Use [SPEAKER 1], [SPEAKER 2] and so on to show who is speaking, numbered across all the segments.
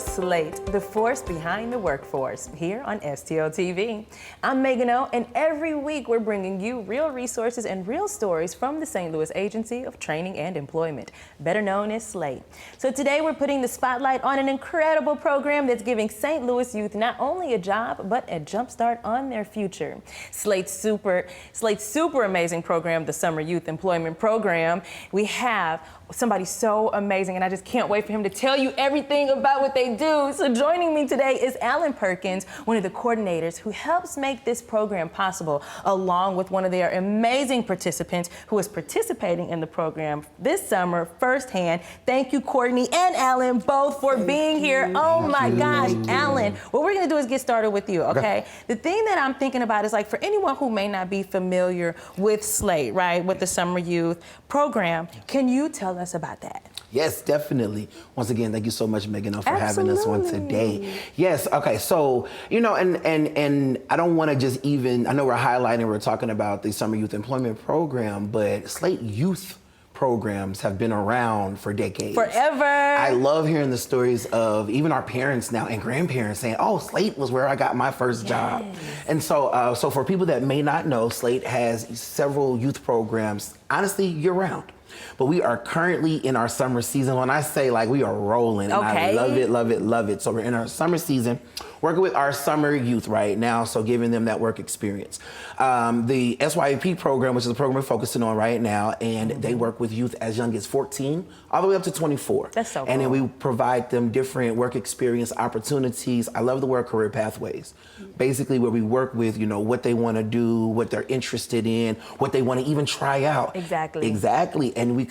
[SPEAKER 1] SLATE, the force behind the workforce, here on STL TV. I'm Meghan O, and every week we're bringing you real resources and real stories from the St. Louis Agency of Training and Employment, better known as SLATE. So today we're putting the spotlight on an incredible program that's giving St. Louis youth not only a job, but a jump start on their future. SLATE's super amazing program, the Summer Youth Employment Program. We have somebody so amazing, and I just can't wait for him to tell you everything about what they do. So joining me today is Perkins, one of the coordinators who helps make this program possible, along with one of their amazing participants who is participating in the program this summer firsthand. Thank you, Courtney and Alan, both for being here. Oh my gosh, Alan, what we're gonna do is get started with you, okay? The thing that I'm thinking about is, like, for anyone who may not be familiar with SLATE, right, with the Summer Youth Program, can you tell us about that?
[SPEAKER 2] Yes, definitely. Once again, thank you so much, Meghan O, for having us on today. Yes, okay, so, you know, and I don't want to just even, I know we're highlighting, we're talking about the Summer Youth Employment Program, but SLATE youth programs have been around for decades.
[SPEAKER 1] Forever.
[SPEAKER 2] I love hearing the stories of even our parents now and grandparents saying, oh, SLATE was where I got my first job. And so, so for people that may not know, SLATE has several youth programs, honestly, year round. But we are currently in our summer season. When I say, like, we are rolling, and I love it, love it, love it. So we're in our summer season, working with our summer youth right now, so giving them that work experience. The SYEP program, which is the program we're focusing on right now, and they work with youth as young as 14 all the way up to 24.
[SPEAKER 1] That's so cool.
[SPEAKER 2] And then we provide them different work experience opportunities. I love the word career pathways. Basically, where we work with, you know, what they want to do, what they're interested in, what they want to even try out. Exactly. And we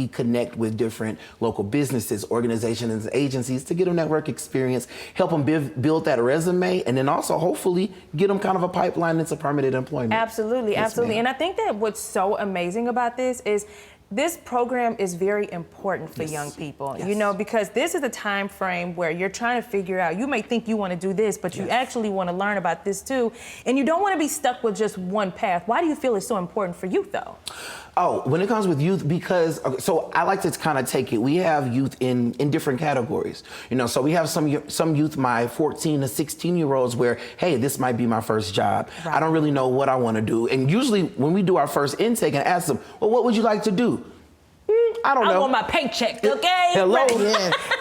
[SPEAKER 2] connect with different local businesses, organizations, and agencies to get them that work experience, help them build that resume, and then also hopefully get them kind of a pipeline into permanent employment.
[SPEAKER 1] Absolutely,
[SPEAKER 2] yes,
[SPEAKER 1] absolutely.
[SPEAKER 2] Ma'am.
[SPEAKER 1] And I think that what's so amazing about this is this program is very important for young people, you know, because this is a time frame where you're trying to figure out, you may think you want to do this, but you actually want to learn about this too, and you don't want to be stuck with just one path. Why do you feel it's so important for youth, though?
[SPEAKER 2] Oh, when it comes with youth, because, so I like to kind of take it, we have youth in different categories. You know, so we have some youth, my 14 to 16-year-olds, where, hey, this might be my first job. I don't really know what I want to do. And usually when we do our first intake and ask them, well, what would you like to do? I don't know.
[SPEAKER 1] I want my paycheck, okay?
[SPEAKER 2] Hello.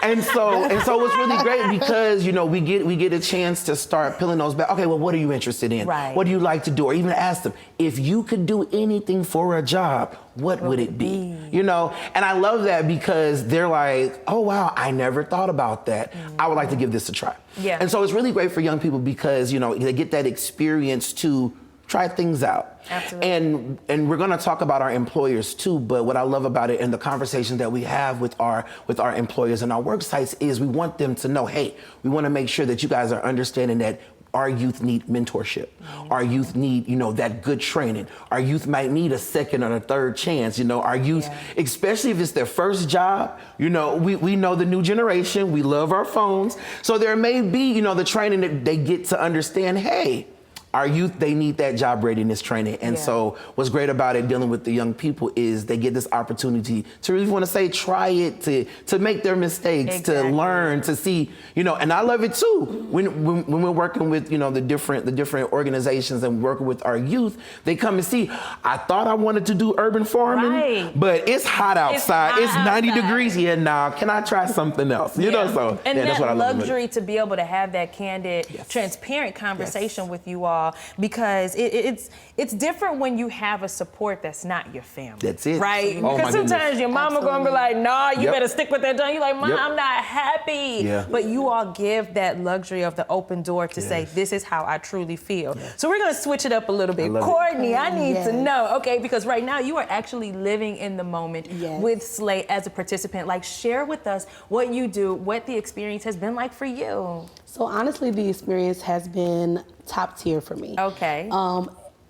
[SPEAKER 2] And so it's really great because, you know, we get a chance to start peeling those back. Okay, well, what are you interested in? What do you like to do? Or even ask them, if you could do anything for a job, what would it be? You know, and I love that because they're like, oh, wow, I never thought about that. I would like to give this a try. And so it's really great for young people because, you know, they get that experience to try things out. And we're going to talk about our employers too, but what I love about it and the conversations that we have with our employers and our work sites is we want them to know, hey, we want to make sure that you guys are understanding that our youth need mentorship. Our youth need, you know, that good training. Our youth might need a second or a third chance. You know, our youth, especially if it's their first job, you know, we know the new generation, we love our phones. So there may be, you know, the training that they get to understand, hey, our youth, they need that job readiness training. And so what's great about it dealing with the young people is they get this opportunity to really want to say, try it, to make their mistakes, to learn, to see, you know, and I love it too. When we're working with, you know, the different organizations and working with our youth, they come and see, I thought I wanted to do urban farming, but it's hot outside. It's 90 degrees here now. Can I try something else? You know, so
[SPEAKER 1] and
[SPEAKER 2] that's what I love.
[SPEAKER 1] Luxury to be able to have that candid, transparent conversation with you all. Because it's different when you have a support that's not your family.
[SPEAKER 2] That's it.
[SPEAKER 1] Right? Because sometimes your mama gonna be like, nah, you better stick with that job. You're like, Mom, I'm not happy. But you all give that luxury of the open door to say, this is how I truly feel. So we're gonna switch it up a little bit. Courtney, I need to know, okay, because right now you are actually living in the moment with SLATE as a participant. Like, share with us what you do, what the experience has been like for you.
[SPEAKER 3] So honestly, the experience has been top tier for me.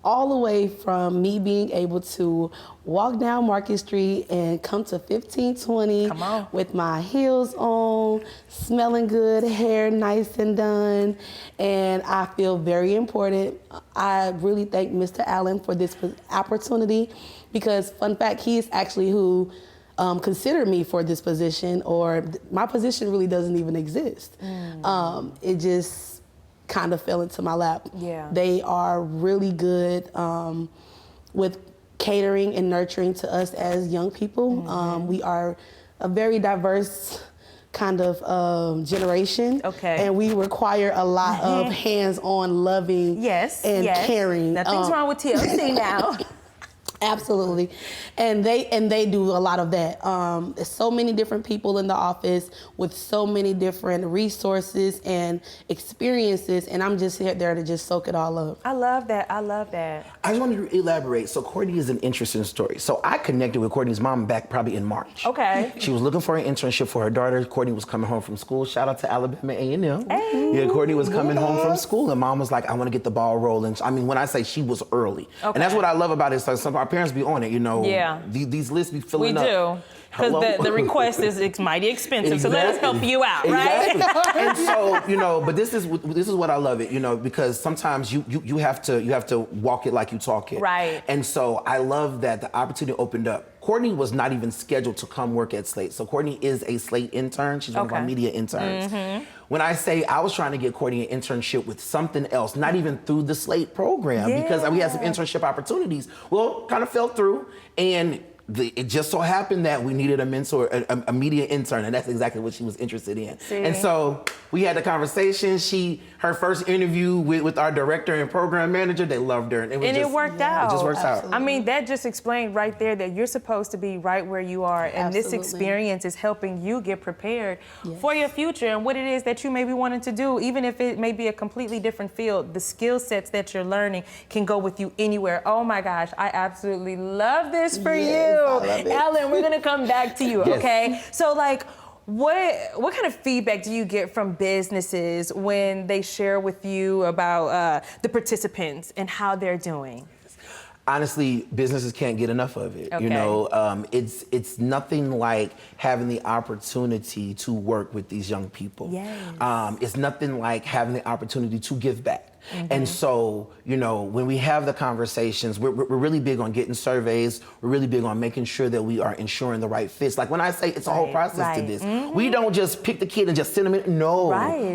[SPEAKER 4] all the way from me being able to walk down Market Street and come to 1520 with my heels on, smelling good, hair nice and done, and I feel very important. I really thank Mr. Allen for this opportunity because, fun fact, he is actually who considered me for this position, or my position really doesn't even exist. It just kind of fell into my lap.
[SPEAKER 1] Yeah.
[SPEAKER 4] They are really good with catering and nurturing to us as young people. We are a very diverse kind of generation.
[SPEAKER 1] Okay.
[SPEAKER 4] And we require a lot of hands-on loving and caring.
[SPEAKER 1] Nothing's wrong with TLC now.
[SPEAKER 4] Absolutely. And they do a lot of that. There's so many different people in the office with so many different resources and experiences, and I'm just there to just soak it all up.
[SPEAKER 1] I love that. I love that.
[SPEAKER 2] I just wanted to elaborate. So Courtney is an interesting story. So I connected with Courtney's mom back probably in March.
[SPEAKER 1] Okay.
[SPEAKER 2] She was looking for an internship for her daughter. Courtney was coming home from school. Shout out to Alabama A&M.
[SPEAKER 1] Hey.
[SPEAKER 2] Yeah, Courtney was coming home from school, and mom was like, I want to get the ball rolling. I mean, when I say she was early. Okay. And that's what I love about it. So some of our parents be on it, you know.
[SPEAKER 1] Yeah.
[SPEAKER 2] These lists be filling up.
[SPEAKER 1] We do. Because the request is mighty expensive,
[SPEAKER 2] Exactly.
[SPEAKER 1] so let us help you out, right?
[SPEAKER 2] Exactly. And so, you know, but this is what I love it, you know, because sometimes you have to walk it like you talk it.
[SPEAKER 1] Right.
[SPEAKER 2] And so I love that the opportunity opened up. Courtney was not even scheduled to come work at SLATE. So Courtney is a SLATE intern. She's one of our media interns. When I say I was trying to get Courtney an internship with something else, not even through the SLATE program, because we had some internship opportunities, well, kind of fell through, and it just so happened that we needed a mentor, a media intern, and that's exactly what she was interested in.
[SPEAKER 1] See?
[SPEAKER 2] And so we had the conversation. Her first interview with our director and program manager, they loved her. And
[SPEAKER 1] it worked out.
[SPEAKER 2] It just works out.
[SPEAKER 1] I mean, that just explained right there that you're supposed to be right where you are, and this experience is helping you get prepared for your future and what it is that you may be wanting to do, even if it may be a completely different field. The skill sets that you're learning can go with you anywhere. Oh my gosh, I absolutely love this for you. Alan, we're gonna come back to you, okay? So like, what kind of feedback do you get from businesses when they share with you about the participants and how they're doing?
[SPEAKER 2] Honestly, businesses can't get enough of it.
[SPEAKER 1] Okay.
[SPEAKER 2] You know, it's nothing like having the opportunity to work with these young people.
[SPEAKER 1] Yes.
[SPEAKER 2] It's nothing like having the opportunity to give back. And so, you know, when we have the conversations, we're really big on getting surveys. We're really big on making sure that we are ensuring the right fits. Like when I say it's a whole process to this, we don't just pick the kid and just send them in. No,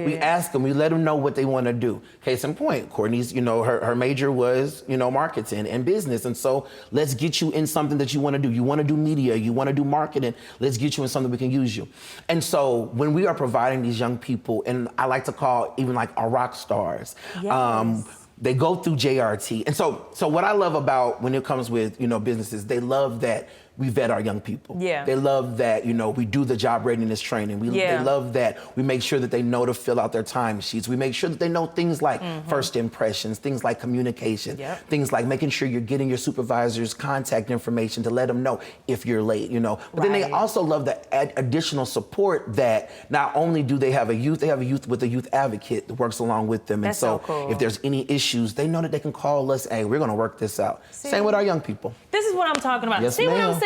[SPEAKER 2] we ask them, we let them know what they want to do. Case in point, Courtney's, you know, her major was, you know, marketing and business. And so let's get you in something that you want to do. You want to do media, you want to do marketing. Let's get you in something we can use you. And so when we are providing these young people, and I like to call even like our rock stars, they go through JRT. And so what I love about when it comes with, you know, businesses, they love that we vet our young people. They love that, you know, we do the job readiness training. They love that we make sure that they know to fill out their time sheets. We make sure that they know things like first impressions, things like communication, things like making sure you're getting your supervisor's contact information to let them know if you're late, you know. But then they also love the additional support that not only do they have a youth with a youth advocate that works along with them.
[SPEAKER 1] That's
[SPEAKER 2] and so
[SPEAKER 1] cool.
[SPEAKER 2] If there's any issues, they know that they can call us, hey, we're gonna work this out. Same with our young people.
[SPEAKER 1] This is what I'm talking about.
[SPEAKER 2] Yes,
[SPEAKER 1] See what I'm
[SPEAKER 2] ma'am.
[SPEAKER 1] saying?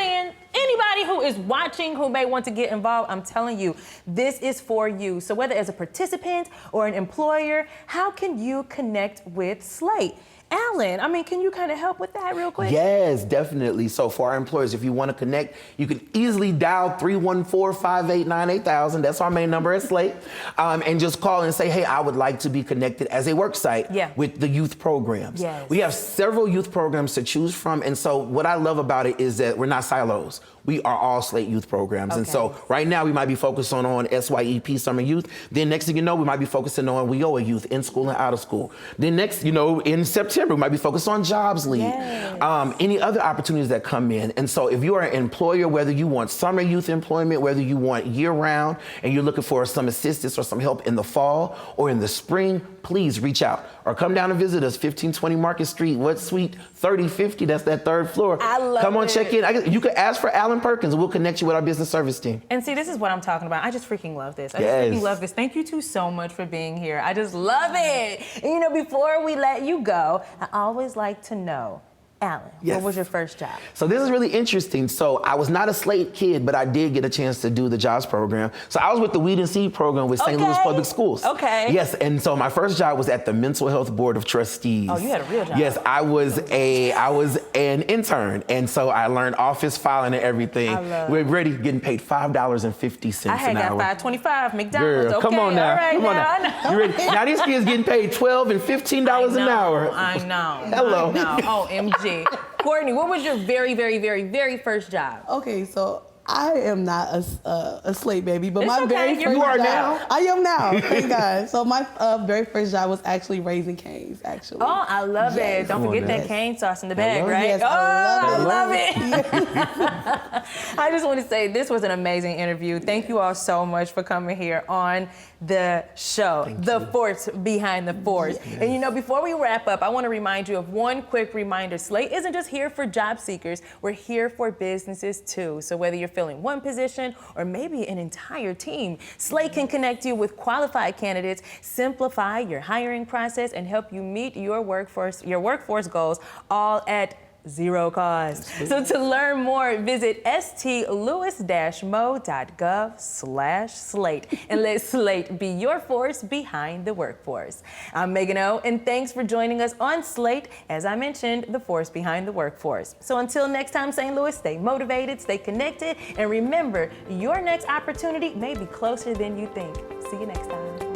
[SPEAKER 1] Anybody who is watching who may want to get involved, I'm telling you, this is for you. So whether as a participant or an employer, how can you connect with SLATE? Alan, I mean, can you kind of help with that real quick?
[SPEAKER 2] Yes, definitely. So for our employers, if you want to connect, you can easily dial 314-589-8000. That's our main number at SLATE. And just call and say, hey, I would like to be connected as a work site with the youth programs. We have several youth programs to choose from. And so what I love about it is that we're not silos. We are all SLATE youth programs. And so right now we might be focusing on SYEP Summer Youth. Then next thing you know, we might be focusing on WIOA Youth in school and out of school. Then next, you know, in September, we might be focused on Jobs League. Any other opportunities that come in. And so if you are an employer, whether you want summer youth employment, whether you want year round, and you're looking for some assistance or some help in the fall or in the spring, please reach out or come down and visit us, 1520 Market Street, West Suite 3050. That's that third floor.
[SPEAKER 1] I love
[SPEAKER 2] Come on,
[SPEAKER 1] it.
[SPEAKER 2] check in. You can ask for Alan Perkins, and we'll connect you with our business service team.
[SPEAKER 1] And see, this is what I'm talking about. I just freaking love this. I just freaking love this. Thank you two so much for being here. I just love it. And you know, before we let you go, I always like to know, Alan,
[SPEAKER 2] Yes.
[SPEAKER 1] what was your first job?
[SPEAKER 2] So this is really interesting. So I was not a SLATE kid, but I did get a chance to do the jobs program. So I was with the Weed and Seed program with St. Louis Public Schools.
[SPEAKER 1] Okay.
[SPEAKER 2] Yes, and so my first job was at the Mental Health Board of Trustees.
[SPEAKER 1] Oh, you had a real job.
[SPEAKER 2] Yes, I was an intern, and so I learned office filing and everything. We're ready, getting paid $5.50
[SPEAKER 1] I had
[SPEAKER 2] an hour.
[SPEAKER 1] got $5.25 McDonald's.
[SPEAKER 2] Girl,
[SPEAKER 1] Okay,
[SPEAKER 2] come on now.
[SPEAKER 1] all right,
[SPEAKER 2] Come on
[SPEAKER 1] now.
[SPEAKER 2] now. You ready? Now these kids getting paid $12 and $15 an hour.
[SPEAKER 1] I know.
[SPEAKER 2] Hello.
[SPEAKER 1] I know. OMG. Courtney, what was your very, very, very, very first job?
[SPEAKER 4] Okay, so I am not a SLATE baby, but
[SPEAKER 1] It's
[SPEAKER 4] my
[SPEAKER 1] okay.
[SPEAKER 4] very first
[SPEAKER 2] You are
[SPEAKER 4] job,
[SPEAKER 2] now?
[SPEAKER 4] I am now, thank God. So my very first job was actually raising canes, actually.
[SPEAKER 1] Oh, I love
[SPEAKER 4] Yes.
[SPEAKER 1] it. Don't
[SPEAKER 2] Come on
[SPEAKER 1] forget
[SPEAKER 2] now.
[SPEAKER 1] that cane sauce in the bag,
[SPEAKER 2] Hello?
[SPEAKER 1] right?
[SPEAKER 4] Yes,
[SPEAKER 1] oh,
[SPEAKER 4] I love
[SPEAKER 1] it. I just want to say this was an amazing interview. Thank you all so much for coming here on the show, The Force Behind the Force.
[SPEAKER 2] Yes.
[SPEAKER 1] And you know, before we wrap up, I want to remind you of one quick reminder. SLATE isn't just here for job seekers, we're here for businesses too. So whether you're filling one position or maybe an entire team, SLATE can connect you with qualified candidates, simplify your hiring process, and help you meet your workforce goals, all at zero cost. So to learn more, visit stlewis-mo.gov/SLATE and let SLATE be your force behind the workforce. I'm Meghan O, and thanks for joining us on SLATE, as I mentioned, the force behind the workforce. So until next time, St. Louis, stay motivated, stay connected, and remember, your next opportunity may be closer than you think. See you next time.